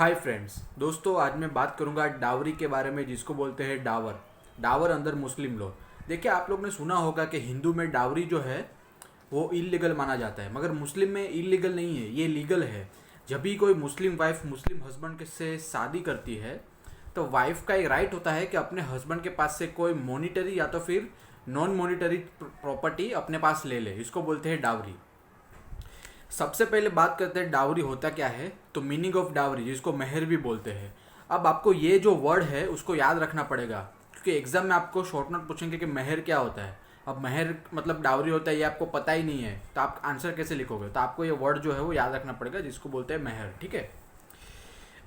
Hi friends, दोस्तों आज मैं बात करूंगा डावरी के बारे में, जिसको बोलते हैं डावर। डावर अंदर मुस्लिम लॉ। देखिए, आप लोग ने सुना होगा कि हिंदू में डावरी जो है वो इलीगल माना जाता है, मगर मुस्लिम में इलीगल नहीं है, ये लीगल है। जब भी कोई मुस्लिम वाइफ मुस्लिम हस्बैंड से शादी करती है तो वाइफ का एक राइट होता है कि अपने हस्बैंड के पास से कोई मॉनिटरी या तो फिर नॉन मॉनिटरी प्रॉपर्टी अपने पास ले ले। इसको बोलते हैं डावरी। सबसे पहले बात करते हैं डावरी होता क्या है। तो मीनिंग ऑफ डावरी, जिसको मेहर भी बोलते हैं। अब आपको ये जो वर्ड है उसको याद रखना पड़ेगा, क्योंकि एग्जाम में आपको शॉर्ट नोट पूछेंगे कि मेहर क्या होता है। अब मेहर मतलब डावरी होता है, ये आपको पता ही नहीं है तो आप आंसर कैसे लिखोगे। तो आपको ये वर्ड जो है वो याद रखना पड़ेगा, जिसको बोलते हैं मेहर। ठीक है।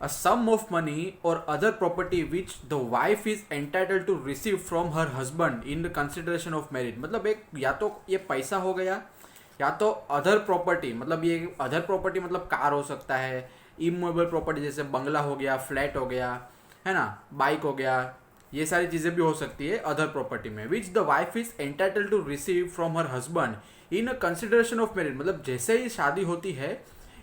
अ सम ऑफ मनी और other property which the wife is entitled to receive from her husband in the consideration of marriage. मतलब एक या तो ये पैसा हो गया या तो अदर प्रॉपर्टी। मतलब ये अदर प्रॉपर्टी मतलब कार हो सकता है, इमूवेबल प्रॉपर्टी जैसे बंगला हो गया, फ्लैट हो गया, है ना, बाइक हो गया, ये सारी चीज़ें भी हो सकती है अदर प्रॉपर्टी में। Which the wife is entitled to receive from her husband in a consideration of marriage. मतलब जैसे ही शादी होती है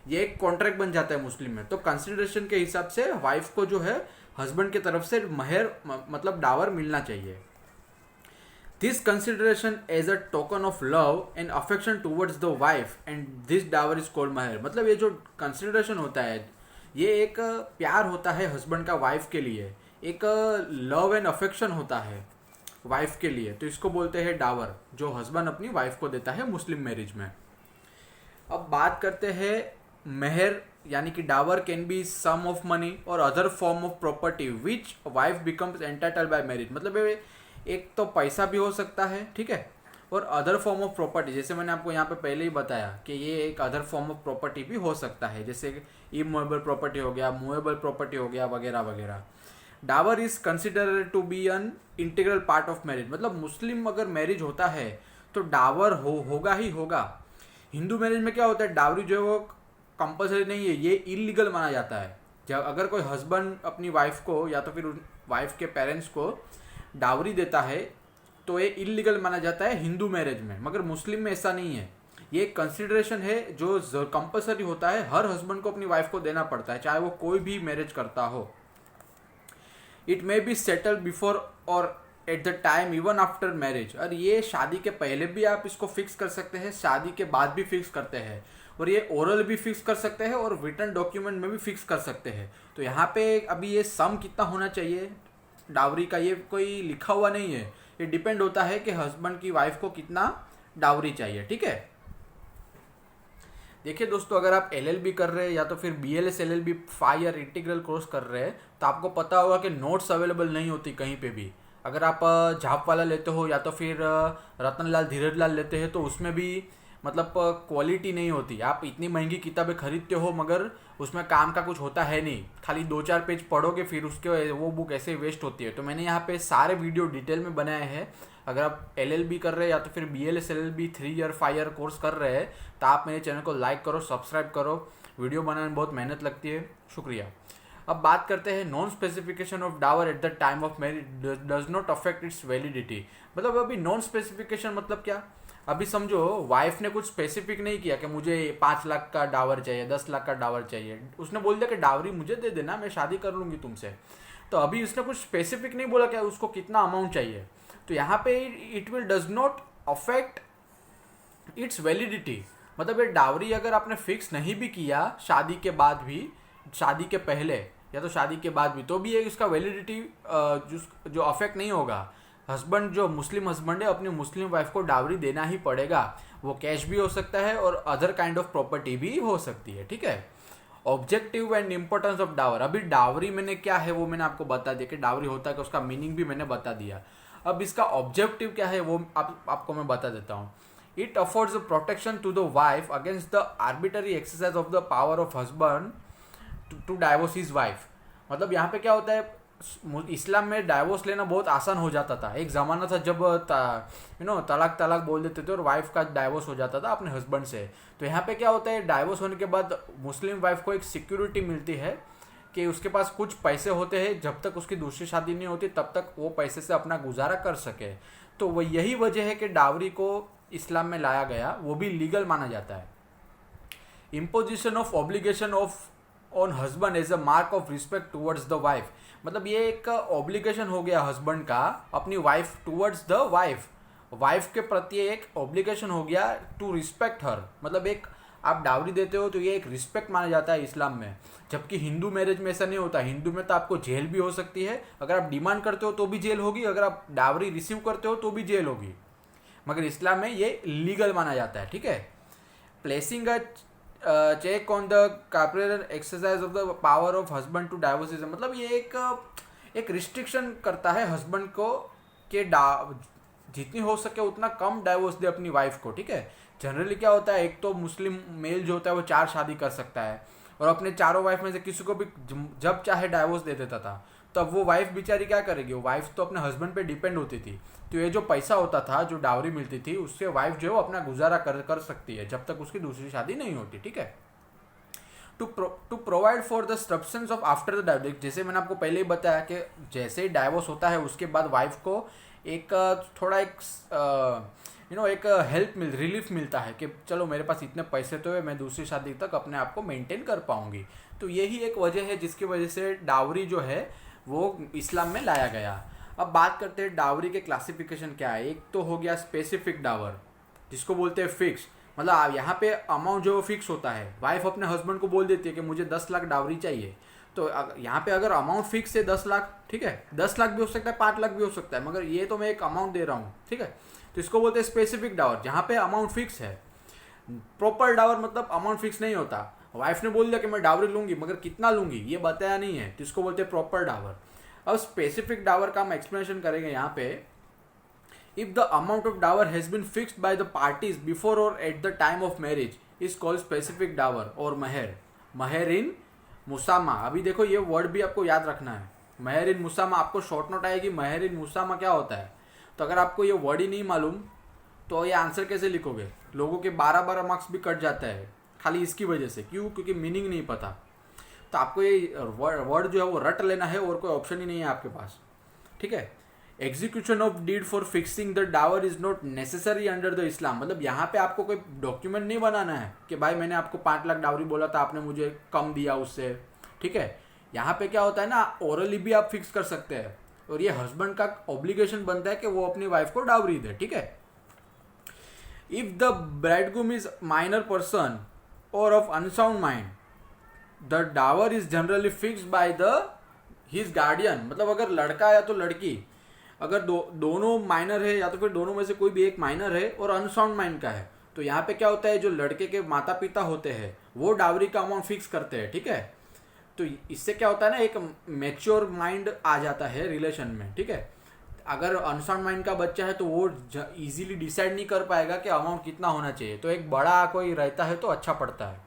ये एक कॉन्ट्रैक्ट बन जाता है मुस्लिम में। तो कंसिडरेशन के हिसाब से वाइफ को जो है हस्बैंड की तरफ से मेहर मतलब डावर मिलना चाहिए। This consideration as a token of love and affection towards the wife and this dower is called mahar। मतलब ये जो consideration होता है ये एक प्यार होता है हस्बैंड का वाइफ के लिए, एक लव एंड अफेक्शन होता है वाइफ के लिए, तो इसको बोलते हैं डावर, जो हस्बैंड अपनी वाइफ को देता है मुस्लिम मैरिज में। अब बात करते हैं मेहर यानी कि dower can be sum of money और other form of property which wife becomes entitled by marriage. मतलब एक तो पैसा भी हो सकता है, ठीक है, और अदर फॉर्म ऑफ प्रॉपर्टी जैसे मैंने आपको यहाँ पे पहले ही बताया कि ये एक अदर फॉर्म ऑफ प्रॉपर्टी भी हो सकता है, जैसे इमूवेबल प्रॉपर्टी हो गया, मूवेबल प्रॉपर्टी हो गया, वगैरह वगैरह। Dower is considered to be an integral part of marriage. मतलब मुस्लिम अगर मैरिज होता है तो डावर होगा ही होगा। हिंदू मैरिज में क्या होता है, डावरी जो है वो कंपलसरी नहीं है, ये इलीगल माना जाता है। जब अगर कोई हस्बैंड अपनी वाइफ को या तो फिर वाइफ के पेरेंट्स को डावरी देता है तो ये इलीगल माना जाता है हिंदू मैरिज में, मगर मुस्लिम में ऐसा नहीं है। ये एक कंसिडरेशन है जो कंपलसरी होता है, हर हस्बैंड को अपनी वाइफ को देना पड़ता है, चाहे वो कोई भी मैरिज करता हो। It may be settled before or at the time even after marriage. और ये शादी के पहले भी आप इसको फिक्स कर सकते हैं, शादी के बाद भी फिक्स करते हैं, और ये ओरल भी फिक्स कर सकते हैं और रिटन डॉक्यूमेंट में भी फिक्स कर सकते हैं। तो यहाँ पे अभी ये सम कितना होना चाहिए डावरी का, ये कोई लिखा हुआ नहीं है, ये डिपेंड होता है कि हस्बैंड की वाइफ को कितना डावरी चाहिए। ठीक है। देखिए दोस्तों, अगर आप एलएलबी कर रहे हैं या तो फिर BLS LLB 5 year integral course कर रहे हैं तो आपको पता होगा कि नोट्स अवेलेबल नहीं होती कहीं पे भी। अगर आप झाप वाला लेते हो या तो फिर रतनलाल धीरजलाल लेते हैं तो उसमें भी मतलब क्वालिटी नहीं होती। आप इतनी महंगी किताबें खरीदते हो मगर उसमें काम का कुछ होता है नहीं, खाली 2-4 पेज पढ़ोगे फिर उसके वो बुक ऐसे वेस्ट होती है। तो मैंने यहाँ पे सारे वीडियो डिटेल में बनाए हैं। अगर आप एलएलबी कर रहे हैं या तो फिर BLS LLB 3 year 5 year course कर रहे हैं तो आप मेरे चैनल को लाइक करो, सब्सक्राइब करो। वीडियो बनाने में बहुत मेहनत लगती है, शुक्रिया। अब बात करते हैं non specification of dower at the time of marriage does not affect its validity. मतलब अभी नॉन स्पेसिफिकेशन मतलब क्या, अभी समझो वाइफ ने कुछ स्पेसिफिक नहीं किया कि मुझे 5 लाख का डावर चाहिए, 10 लाख का डावर चाहिए। उसने बोल दिया कि डावरी मुझे दे देना, मैं शादी कर लूँगी तुमसे। तो अभी उसने कुछ स्पेसिफिक नहीं बोला कि उसको कितना अमाउंट चाहिए। तो यहाँ पे it will does not affect its validity. मतलब ये डावरी अगर आपने फिक्स नहीं भी किया शादी के बाद भी, शादी के पहले या तो शादी के बाद भी, तो भी ये इसका वैलिडिटी जो अफेक्ट नहीं होगा। हस्बैंड जो मुस्लिम हस्बैंड है अपनी मुस्लिम वाइफ को डावरी देना ही पड़ेगा। वो कैश भी हो सकता है और अदर काइंड ऑफ प्रॉपर्टी भी हो सकती है। ठीक है। Objective and importance of dower. अभी डावरी मैंने क्या है वो मैंने आपको बता दिया कि डावरी होता है, कि उसका मीनिंग भी मैंने बता दिया। अब इसका ऑब्जेक्टिव क्या है वो आपको मैं बता देता हूँ। It affords protection to the wife against the arbitrary exercise of the power of husband to divorce his wife. मतलब यहाँ पे क्या होता है, इस्लाम में डाइवोर्स लेना बहुत आसान हो जाता था। एक ज़माना था जब तलाक तलाक बोल देते थे और वाइफ का डाइवोर्स हो जाता था अपने हस्बैंड से। तो यहाँ पे क्या होता है, डाइवोर्स होने के बाद मुस्लिम वाइफ को एक सिक्योरिटी मिलती है कि उसके पास कुछ पैसे होते हैं, जब तक उसकी दूसरी शादी नहीं होती तब तक वो पैसे से अपना गुजारा कर सके। तो वो यही वजह है कि डावरी को इस्लाम में लाया गया, वो भी लीगल माना जाता है। Imposition of obligation of on husband as a mark of respect towards the wife. मतलब ये एक ऑब्लिगेशन हो गया हस्बैंड का अपनी wife towards the wife, wife के प्रति एक ऑब्लिगेशन हो गया टू रिस्पेक्ट हर। मतलब एक आप डावरी देते हो तो ये एक रिस्पेक्ट माना जाता है इस्लाम में, जबकि हिंदू मैरिज में ऐसा नहीं होता। हिंदू में तो आपको जेल भी हो सकती है, अगर आप डिमांड करते हो तो भी जेल होगी, अगर आप डावरी रिसीव करते हो तो भी जेल होगी, मगर इस्लाम में ये लीगल माना जाता है। ठीक है। Placing a check on the capital exercise of the power of husband to divorce, मतलब ये एक रिस्ट्रिक्शन करता है हस्बैंड को कि जितनी हो सके उतना कम डाइवोर्स दे अपनी वाइफ को। ठीक है। जनरली क्या होता है, एक तो मुस्लिम मेल जो होता है वो 4 शादी कर सकता है और अपने चारों वाइफ में से किसी को भी जब चाहे डाइवोर्स दे देता था। तो अब वो वाइफ बेचारी क्या करेगी, वो वाइफ तो अपने हस्बैंड पे डिपेंड होती थी, तो ये जो पैसा होता था, जो डावरी मिलती थी, उससे वाइफ जो है वो अपना गुजारा कर सकती है जब तक उसकी दूसरी शादी नहीं होती। ठीक है। To provide for the substance of after the divorce, जैसे मैंने आपको पहले ही बताया कि जैसे ही डाइवोर्स होता है उसके बाद वाइफ को एक थोड़ा एक हेल्प रिलीफ मिलता है कि चलो मेरे पास इतने पैसे तो है, मैं दूसरी शादी तक अपने आप को मेंटेन कर पाऊंगी। तो यही एक वजह है जिसकी वजह से डावरी जो है वो इस्लाम में लाया गया। अब बात करते हैं डावरी के क्लासिफिकेशन क्या है। एक तो हो गया स्पेसिफिक डावर, जिसको बोलते हैं फिक्स, मतलब यहाँ पे अमाउंट जो फिक्स होता है, वाइफ अपने हस्बैंड को बोल देती है कि मुझे 10 लाख डावरी चाहिए, तो यहाँ पे अगर अमाउंट फिक्स है 10 लाख, ठीक है, 10 लाख भी हो सकता है, 5 लाख भी हो सकता है, मगर ये तो मैं एक अमाउंट दे रहा हूँ। ठीक है। तो इसको बोलते हैं स्पेसिफिक डावर, जहाँ पे अमाउंट फिक्स है। प्रॉपर डावर मतलब अमाउंट फिक्स नहीं होता, वाइफ ने बोल दिया कि मैं डावरी लूंगी, मगर कितना लूंगी ये बताया नहीं है, तो इसको बोलते हैं प्रॉपर डावर। अब स्पेसिफिक डावर का हम एक्सप्लेनेशन करेंगे यहाँ पे। If the amount of dower has been fixed by the parties before or at the time of marriage is called specific dower or महर। महर इन मुसामा, अभी देखो ये वर्ड भी आपको याद रखना है, महर इन मुसामा। आपको शॉर्ट नोट आएगी महर इन मुसामा क्या होता है, तो अगर आपको ये वर्ड ही नहीं मालूम तो ये आंसर कैसे लिखोगे। लोगों के 12-12 मार्क्स भी कट जाता है खाली इसकी वजह से। क्यों? क्योंकि मीनिंग नहीं पता। तो आपको ये वर्ड जो है वो रट लेना है और कोई ऑप्शन ही नहीं है आपके पास। ठीक है। Execution of deed for fixing the dower is not necessary under the Islam, मतलब यहाँ पे आपको कोई डॉक्यूमेंट नहीं बनाना है कि भाई मैंने आपको 5 लाख डावरी बोला था, आपने मुझे कम दिया उससे। ठीक है। यहाँ पे क्या होता है ना, ओरली भी आप फिक्स कर सकते हैं और ये हस्बैंड का ऑब्लिगेशन बनता है कि वो अपनी वाइफ को डावरी दे। ठीक है। If the bridegroom is minor person or of unsound mind the dower is generally fixed by the his guardian, मतलब अगर लड़का या तो लड़की, अगर दोनों माइनर है या तो फिर दोनों में से कोई भी एक माइनर है और अनसाउंड माइंड का है, तो यहाँ पे क्या होता है, जो लड़के के माता पिता होते हैं वो डावरी का अमाउंट फिक्स करते हैं। ठीक है। तो इससे क्या होता है ना, एक मैच्योर माइंड आ जाता है रिलेशन में। ठीक है। अगर अनसाउंड माइंड का बच्चा है तो वो इजीली डिसाइड नहीं कर पाएगा कि अमाउंट कितना होना चाहिए, तो एक बड़ा कोई रहता है तो अच्छा पड़ता है।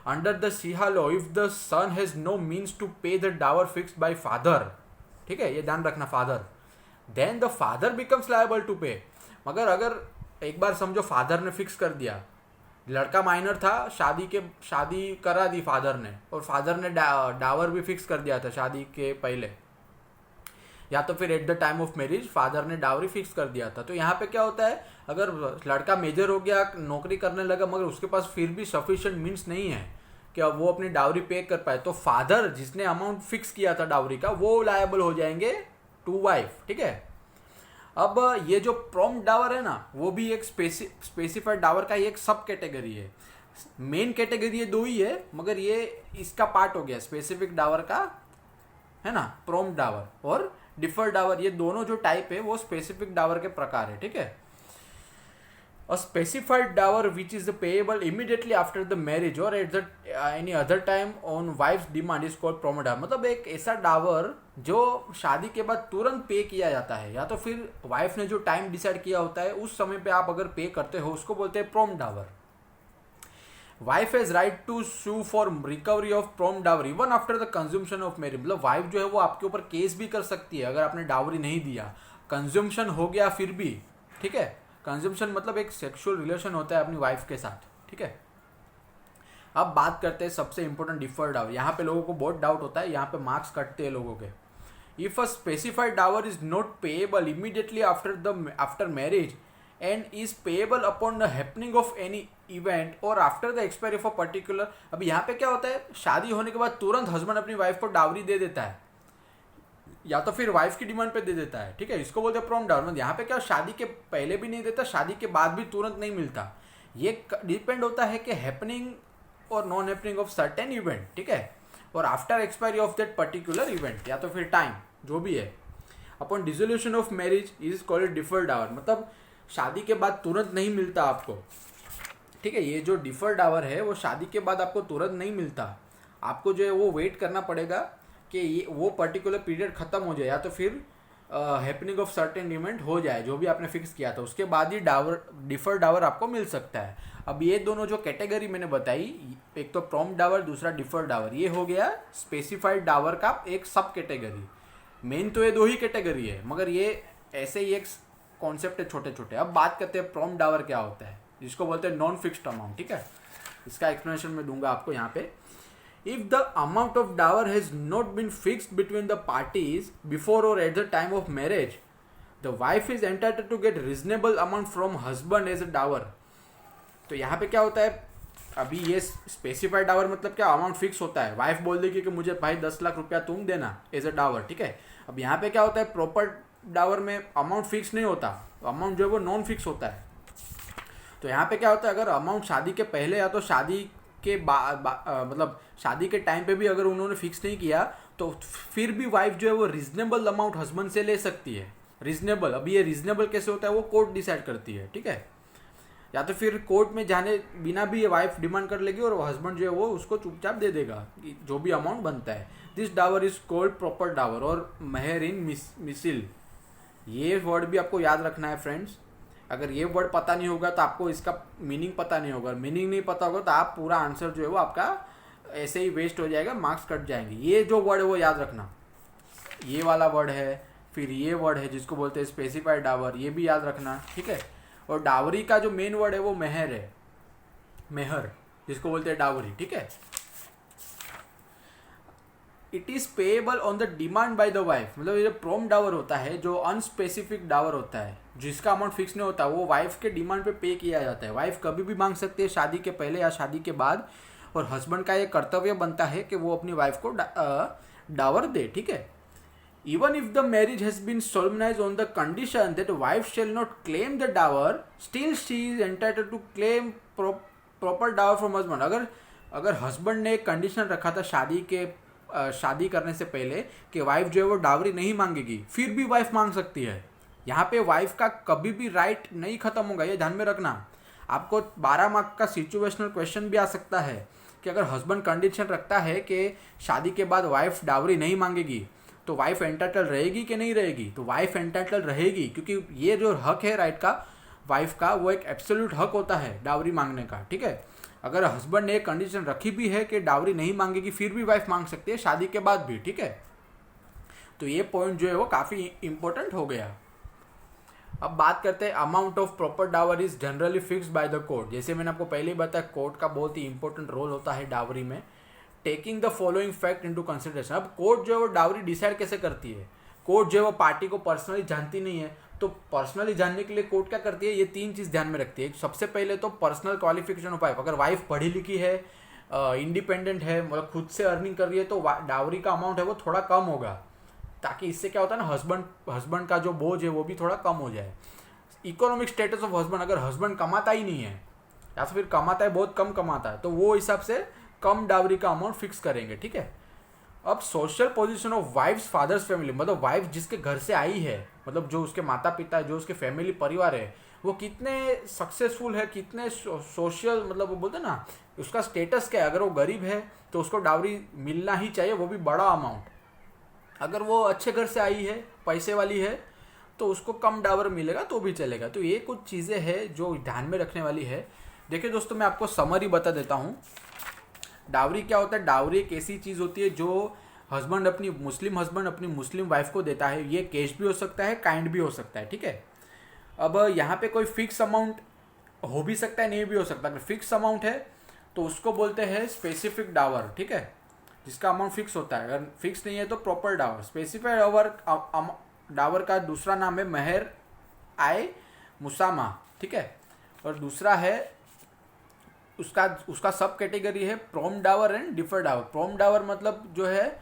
Under the Shia law if the son has no means to pay the dower fixed by father, ठीक है, ये ध्यान रखना, father, then the father becomes liable to pay. मगर अगर एक बार समझो फादर ने फिक्स कर दिया, लड़का माइनर था, शादी करा दी फादर ने, और फादर ने डावर भी फिक्स कर दिया था शादी के पहले, या तो फिर eight the time of marriage father ने डावरी फिक्स कर दिया था, तो यहाँ पे क्या होता है, अगर लड़का मेजर हो गया, नौकरी करने लगा, मगर उसके पास फिर भी सफिशिएंट मीन्स नहीं है कि अब वो अपनी डावरी पे कर पाए, तो फादर जिसने अमाउंट फिक्स किया था डावरी का वो लायबल हो जाएंगे टू वाइफ। ठीक है। अब ये जो प्रॉम्प्ट डावर है ना, वो भी एक स्पेसिफाइड डावर का एक सब कैटेगरी है। मेन कैटेगरी ये दो ही है, मगर ये इसका पार्ट हो गया स्पेसिफिक डावर का, है ना, प्रॉम्प्ट डावर और डिफर्ड डावर, ये दोनों जो टाइप है वो स्पेसिफिक डावर के प्रकार है। ठीक है। A specified dower which is payable immediately after the marriage or at the any other time on wife's demand is called prompt Dawar, मतलब एक ऐसा डावर जो शादी के बाद तुरंत पे किया जाता है, या तो फिर वाइफ ने जो टाइम डिसाइड किया होता है उस समय पे आप अगर पे करते हो उसको बोलते हैं prompt dower. Wife has right to sue for recovery of prompt dower even after the consumption of marriage, मतलब वाइफ जो है वो आपके ऊपर केस भी कर सकती है अगर आपने डावरी नहीं दिया, कंज्यूमशन हो गया फिर भी। ठीक है। कंज्यूमशन मतलब एक सेक्सुअल रिलेशन होता है अपनी वाइफ के साथ। ठीक है। अब बात करते हैं सबसे इंपॉर्टेंट डिफर्ड डावर, यहाँ पे लोगों को बहुत डाउट होता है, यहाँ पे मार्क्स कटते हैं लोगों के। If a specified dower is not payable immediately after marriage and is payable upon the happening of any event or after the expiry of a particular. अब यहाँ पे क्या होता है, शादी होने के बाद तुरंत हस्बैंड अपनी वाइफ को डावरी दे देता है, या तो फिर वाइफ की डिमांड पे दे देता है, ठीक है, इसको बोलते हैं प्रॉम्प्ट डावर। मतलब यहाँ पे क्या, शादी के पहले भी नहीं देता, शादी के बाद भी तुरंत नहीं मिलता। ये डिपेंड होता है कि happening or non happening of certain event, ठीक है, or after expiry of that particular event, या तो फिर टाइम जो भी है। Upon dissolution of marriage is called deferred dower, मतलब शादी के बाद तुरंत नहीं मिलता आपको, ठीक है। ये जो डिफर्ड डावर है वो शादी के बाद आपको तुरंत नहीं मिलता, आपको जो है वो वेट करना पड़ेगा कि ये वो पर्टिकुलर पीरियड खत्म हो जाए, या तो फिर हैपनिंग ऑफ सर्टेन इवेंट हो जाए जो भी आपने फिक्स किया था, उसके बाद ही डावर, डिफर्ड डावर आपको मिल सकता है। अब ये दोनों जो कैटेगरी मैंने बताई, एक तो प्रॉम्प्ट डावर, दूसरा डिफर्ड डावर, ये हो गया स्पेसिफाइड डावर का एक सब कैटेगरी। मेन तो ये दो ही कैटेगरी है, मगर ये ऐसे ही एक कॉन्सेप्ट है छोटे छोटे। अब बात करते हैं प्रॉम्प्ट डावर क्या होता है, जिसको बोलते हैं नॉन फिक्स्ड अमाउंट, ठीक है। इसका एक्सप्लेनेशन मैं दूंगा आपको यहाँ पे। If the amount of dower has not been fixed between the parties before or at the time of marriage, the wife is entitled to get reasonable amount from husband as a dower. तो यहाँ पे क्या होता है, अभी ये specified Dawar मतलब क्या, अमाउंट फिक्स होता है, वाइफ बोल देगी कि मुझे भाई 10 लाख रुपया तुम देना एज अ डावर, ठीक है। अब यहाँ पे क्या होता है, प्रॉपर डावर में अमाउंट फिक्स नहीं होता, अमाउंट जो है वो नॉन फिक्स होता है। तो यहाँ पे क्या होता है, अगर अमाउंट शादी के पहले या तो शादी के मतलब शादी के टाइम पे भी अगर उन्होंने फिक्स नहीं किया, तो फिर भी वाइफ जो है वो रीजनेबल अमाउंट हस्बैंड से ले सकती है। रीजनेबल, अभी ये रीजनेबल कैसे होता है वो कोर्ट डिसाइड करती है, ठीक है। या तो फिर कोर्ट में जाने बिना भी ये वाइफ डिमांड कर लेगी और हस्बैंड जो है वो उसको चुपचाप दे देगा जो भी अमाउंट बनता है। This Dawar is called proper Dawar और मेहर इन मिसिल। ये वर्ड भी आपको याद रखना है फ्रेंड्स। अगर ये वर्ड पता नहीं होगा तो आपको इसका मीनिंग पता नहीं होगा, मीनिंग नहीं पता होगा तो आप पूरा आंसर जो है वो आपका ऐसे ही वेस्ट हो जाएगा, मार्क्स कट जाएंगे। ये जो वर्ड है वो याद रखना, ये वाला वर्ड है, फिर ये वर्ड है जिसको बोलते हैं स्पेसिफाइड डावर, ये भी याद रखना, ठीक है। और डावरी का जो मेन वर्ड है वो मेहर है, मेहर जिसको बोलते हैं डावरी, ठीक है। It is payable on the demand by the wife, मतलब ये प्रॉम्प्ट डावर होता है, जो अनस्पेसिफिक डावर होता है, जिसका अमाउंट फिक्स नहीं होता, वो वाइफ के डिमांड पे किया जाता है। वाइफ कभी भी मांग सकती है, शादी के पहले या शादी के बाद, और हस्बैंड का ये कर्तव्य बनता है कि वो अपनी वाइफ को डावर दे, ठीक है। Even if the marriage has been solemnized on the condition that wife shall not claim the dower, still she is entitled to claim proper dower from husband. अगर हस्बैंड ने एक कंडीशन रखा था शादी करने से पहले कि वाइफ जो है वो डावरी नहीं मांगेगी, फिर भी वाइफ मांग सकती है। यहाँ पे वाइफ का कभी भी राइट नहीं खत्म होगा, ये ध्यान में रखना। आपको 12 मार्क का सिचुएशनल क्वेश्चन भी आ सकता है कि अगर हस्बैंड कंडीशन रखता है कि शादी के बाद वाइफ डावरी नहीं मांगेगी, तो वाइफ एंटाइटल रहेगी कि नहीं रहेगी? तो वाइफ एंटाइटल रहेगी, क्योंकि ये जो हक है राइट का वाइफ का, वो एक एब्सोल्यूट हक होता है डावरी मांगने का, ठीक है। अगर हस्बैंड ने एक कंडीशन रखी भी है कि डावरी नहीं मांगेगी, फिर भी वाइफ मांग सकती है शादी के बाद भी, ठीक है। तो ये पॉइंट जो है वो काफ़ी इंपॉर्टेंट हो गया। अब बात करते हैं amount of proper dower is generally fixed by the court. जैसे मैंने आपको पहले ही बताया, कोर्ट का बहुत ही इंपॉर्टेंट रोल होता है डावरी में। Taking the following fact into consideration. अब कोर्ट जो है वो डावरी डिसाइड कैसे करती है? कोर्ट जो है वो पार्टी को पर्सनली जानती नहीं है, तो पर्सनली जानने के लिए कोर्ट क्या करती है, ये 3 चीज़ ध्यान में रखती है। सबसे पहले तो पर्सनल क्वालिफिकेशन ऑफ वाइफ। अगर वाइफ पढ़ी लिखी है, इंडिपेंडेंट है, मतलब खुद से अर्निंग कर रही है, तो डावरी का अमाउंट है वो थोड़ा कम होगा, ताकि इससे क्या होता है ना, हस्बैंड का जो बोझ है वो भी थोड़ा कम हो जाए। इकोनॉमिक स्टेटस ऑफ हस्बैंड, अगर हस्बैंड कमाता ही नहीं है या फिर कमाता है बहुत कम कमाता है, तो वो हिसाब से कम डावरी का अमाउंट फिक्स करेंगे, ठीक है। अब social position of wife's father's family, मतलब वाइफ जिसके घर से आई है, मतलब जो उसके माता पिता है, जो उसके फैमिली परिवार है, वो कितने सक्सेसफुल है, कितने सोशल, मतलब वो बोलते हैं ना, उसका स्टेटस क्या है। अगर वो गरीब है तो उसको डावरी मिलना ही चाहिए, वो भी बड़ा अमाउंट। अगर वो अच्छे घर से आई है, पैसे वाली है, तो उसको कम डावर मिलेगा तो भी चलेगा। तो ये कुछ चीज़ें हैं जो ध्यान में रखने वाली है। देखिए दोस्तों, मैं आपको समरी बता देता हूँ। डावरी क्या होता है? डावरी एक ऐसी चीज़ होती है जो हस्बैंड अपनी मुस्लिम वाइफ को देता है। ये कैश भी हो सकता है, काइंड भी हो सकता है, ठीक है। अब यहाँ पे कोई फिक्स अमाउंट हो भी सकता है, नहीं भी हो सकता। अगर फिक्स अमाउंट है तो उसको बोलते हैं स्पेसिफिक डावर, ठीक है, जिसका अमाउंट फिक्स होता है। अगर फिक्स नहीं है तो प्रॉपर डावर। स्पेसिफाइड डावर का दूसरा नाम है मेहर आए मुसामा, ठीक है। और दूसरा है उसका उसका सब कैटेगरी है prompt Dawar and deferred Dawar. Prompt Dawar मतलब जो है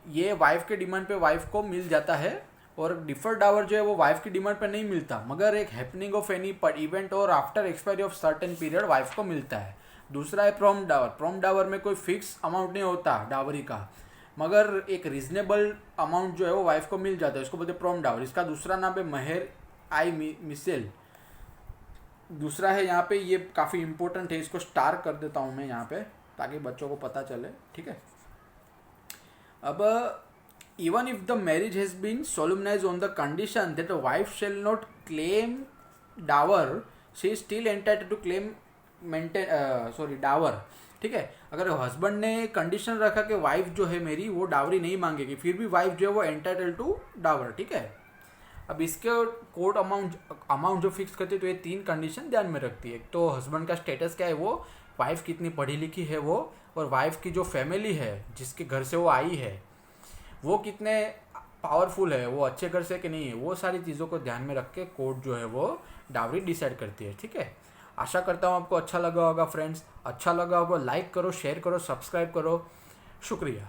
ये वाइफ के डिमांड पे वाइफ को मिल जाता है, और डिफर्ड डावर जो है वो वाइफ की डिमांड पे नहीं मिलता, मगर एक happening of any event or after expiry of certain period wife को मिलता है। दूसरा है प्रॉम्प्ट डावर। प्रॉम्प्ट डावर में कोई फिक्स अमाउंट नहीं होता डावरी का, मगर एक रीजनेबल अमाउंट जो है वो वाइफ को मिल जाता है, इसको बोलते हैं प्रॉम्प्ट डावर। इसका दूसरा नाम है महर आई मिसेल। दूसरा है यहाँ पे, ये काफ़ी इंपॉर्टेंट है, इसको स्टार कर देता हूँ मैं यहाँ पे ताकि बच्चों को पता चले, ठीक है। अब even if the marriage has been solemnized on the condition that a wife shall not claim dower, she is still entitled to claim Dawar, ठीक है। अगर हस्बैंड ने कंडीशन रखा कि वाइफ जो है मेरी वो डावरी नहीं मांगेगी, फिर भी वाइफ जो है वो एंटाइटल टू डावर, ठीक है। अब इसके कोर्ट अमाउंट जो फिक्स करती है तो ये 3 कंडीशन ध्यान में रखती है। एक तो हस्बैंड का स्टेटस क्या है, वो वाइफ कितनी पढ़ी लिखी है वो, और वाइफ की जो फैमिली है जिसके घर से वो आई है वो कितने पावरफुल है, वो अच्छे घर से कि नहीं है, वो सारी चीज़ों को ध्यान में रख के कोर्ट जो है वो डावरी डिसाइड करती है, ठीक है। आशा करता हूँ आपको अच्छा लगा होगा फ्रेंड्स। अच्छा लगा होगा लाइक करो, शेयर करो, सब्सक्राइब करो। शुक्रिया।